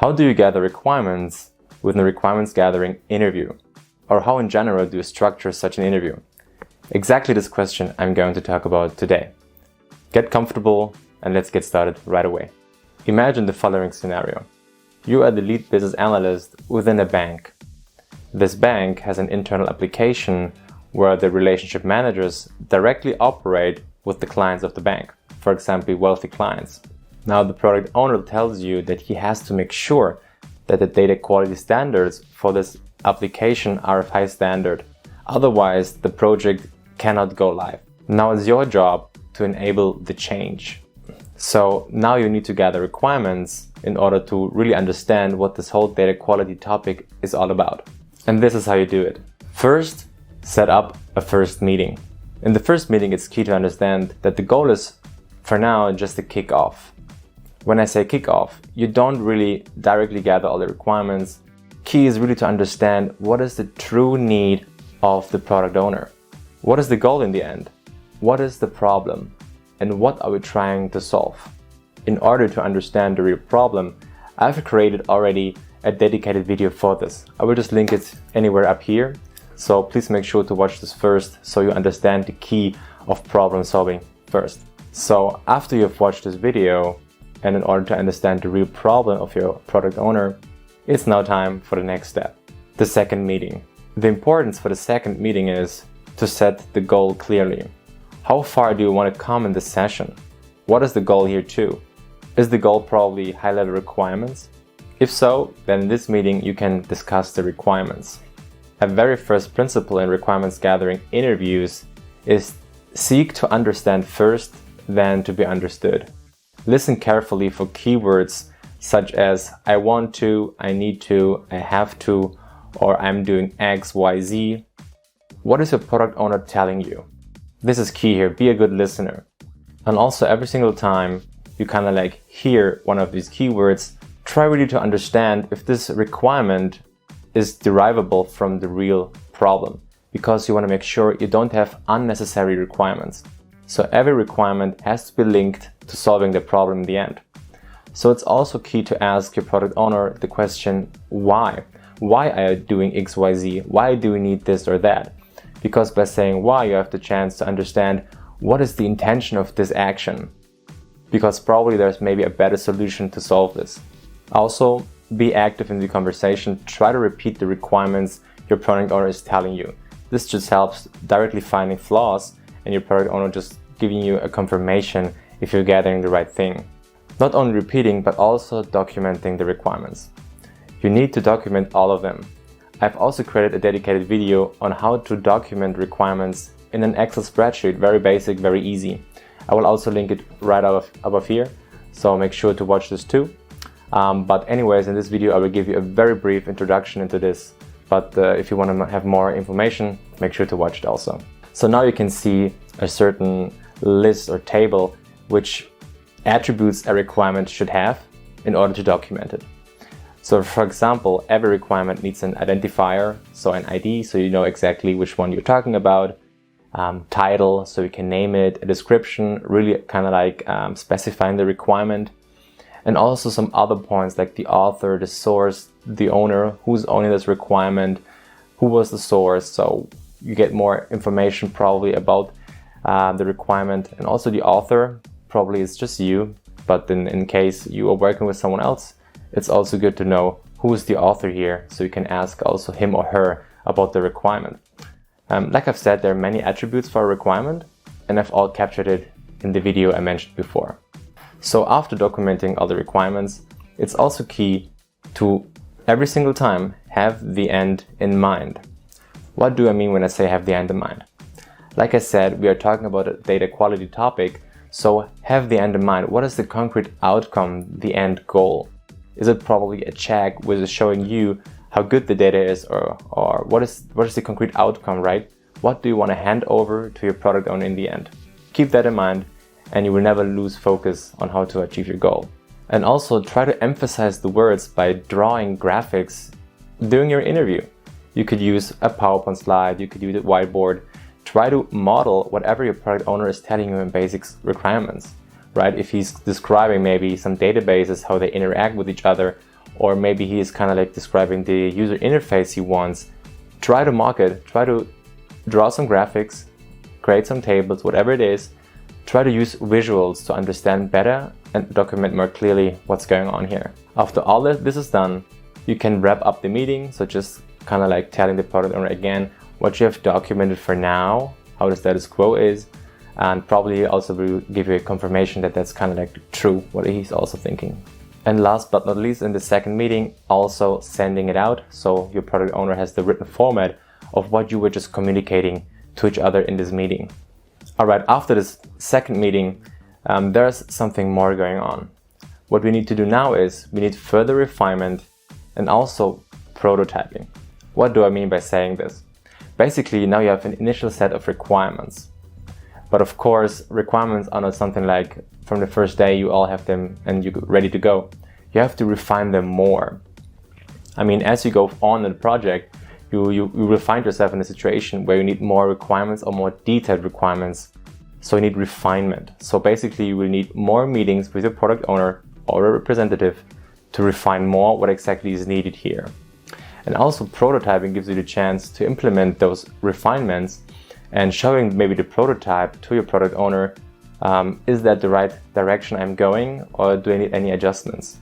How do you gather requirements with a requirements gathering interview? Or how in general do you structure such an interview? Exactly this question I'm going to talk about today. Get comfortable and let's get started right away. Imagine the following scenario. You are the lead business analyst within a bank. This bank has an internal application where the relationship managers directly operate with the clients of the bank, for example, wealthy clients. Now the product owner tells you that he has to make sure that the data quality standards for this application are of high standard. Otherwise, the project cannot go live. Now it's your job to enable the change. So now you need to gather requirements in order to really understand what this whole data quality topic is all about. And this is how you do it. First, set up a first meeting. In the first meeting, it's key to understand that the goal is, for now, just a kickoff. When I say kickoff, you don't really directly gather all the requirements. Key is really to understand what is the true need of the product owner. What is the goal in the end? What is the problem? And what are we trying to solve? In order to understand the real problem, I've created already a dedicated video for this. I will just link it anywhere up here. So please make sure to watch this first so you understand the key of problem solving first. So after you've watched this video and in order to understand the real problem of your product owner, it's now time for the next step, the second meeting. The importance for the second meeting is to set the goal clearly. How far do you want to come in this session? What is the goal here too? Is the goal probably high-level requirements? If so, then in this meeting you can discuss the requirements. A very first principle in requirements gathering interviews is seek to understand first, then to be understood. Listen carefully for keywords such as I want to, I need to, I have to, or I'm doing X, Y, Z. What is your product owner telling you? This is key here, be a good listener. And also every single time you kind of like hear one of these keywords, try really to understand if this requirement is derivable from the real problem, because you want to make sure you don't have unnecessary requirements. So every requirement has to be linked to solving the problem in the end. So it's also key to ask your product owner the question, why? Why are you doing X, Y, Z? Why do we need this or that? Because by saying why, you have the chance to understand what is the intention of this action. Because probably there's maybe a better solution to solve this. Also, be active in the conversation. Try to repeat the requirements your product owner is telling you. This just helps directly finding flaws and your product owner just giving you a confirmation if you're gathering the right thing. Not only repeating, but also documenting the requirements. You need to document all of them. I've also created a dedicated video on how to document requirements in an Excel spreadsheet. Very basic, very easy. I will also link it right above here, so make sure to watch this too. But anyways, in this video I will give you a very brief introduction into this, but if you want to have more information, make sure to watch it also. So now you can see a certain list or table which attributes a requirement should have in order to document it. So for example, every requirement needs an identifier, so an ID, so you know exactly which one you're talking about. Title, so you can name it. A description, really kind of like specifying the requirement. And also some other points like the author, the source, the owner, who's owning this requirement, who was the source. So you get more information probably about the requirement. And also the author, probably it's just you, but in case you are working with someone else, it's also good to know who is the author here, so you can ask also him or her about the requirement. Like I've said, there are many attributes for a requirement, and I've all captured it in the video I mentioned before. So after documenting all the requirements, it's also key to every single time have the end in mind. What do I mean when I say have the end in mind? Like I said, we are talking about a data quality topic, so have the end in mind. What is the concrete outcome, the end goal? Is it probably a check which is showing you how good the data is, or what is the concrete outcome, right? What do you want to hand over to your product owner in the end? Keep that in mind and you will never lose focus on how to achieve your goal. And also try to emphasize the words by drawing graphics during your interview. You could use a PowerPoint slide, you could use a whiteboard. Try to model whatever your product owner is telling you in basic requirements, right? If he's describing maybe some databases, how they interact with each other, or maybe he is kind of like describing the user interface he wants. Try to mock it, try to draw some graphics, create some tables, whatever it is. Try to use visuals to understand better and document more clearly what's going on here. After all this is done, you can wrap up the meeting. So just kind of like telling the product owner again what you have documented for now, how the status quo is, and probably also will give you a confirmation that that's kind of like true, what he's also thinking. And last but not least, in the second meeting, also sending it out. So your product owner has the written format of what you were just communicating to each other in this meeting. All right, after this second meeting, there's something more going on. What we need to do now is we need further refinement and also prototyping. What do I mean by saying this? Basically, now you have an initial set of requirements. But of course, requirements are not something like from the first day you all have them and you're ready to go. You have to refine them more. I mean, as you go on in the project, you will find yourself in a situation where you need more requirements or more detailed requirements. So you need refinement. So basically you will need more meetings with your product owner or a representative to refine more what exactly is needed here. And also prototyping gives you the chance to implement those refinements and showing maybe the prototype to your product owner. Is that the right direction I'm going, or do I need any adjustments?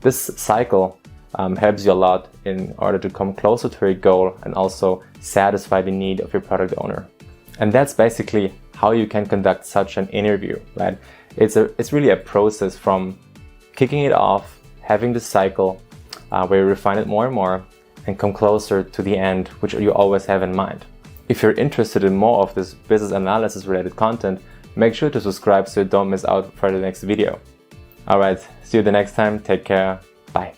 This cycle helps you a lot in order to come closer to your goal and also satisfy the need of your product owner. And that's basically how you can conduct such an interview, right? It's really a process from kicking it off, having the cycle where you refine it more and more and come closer to the end, which you always have in mind. If you're interested in more of this business analysis related content, make sure to subscribe so you don't miss out for the next video. Alright, see you the next time. Take care. Bye.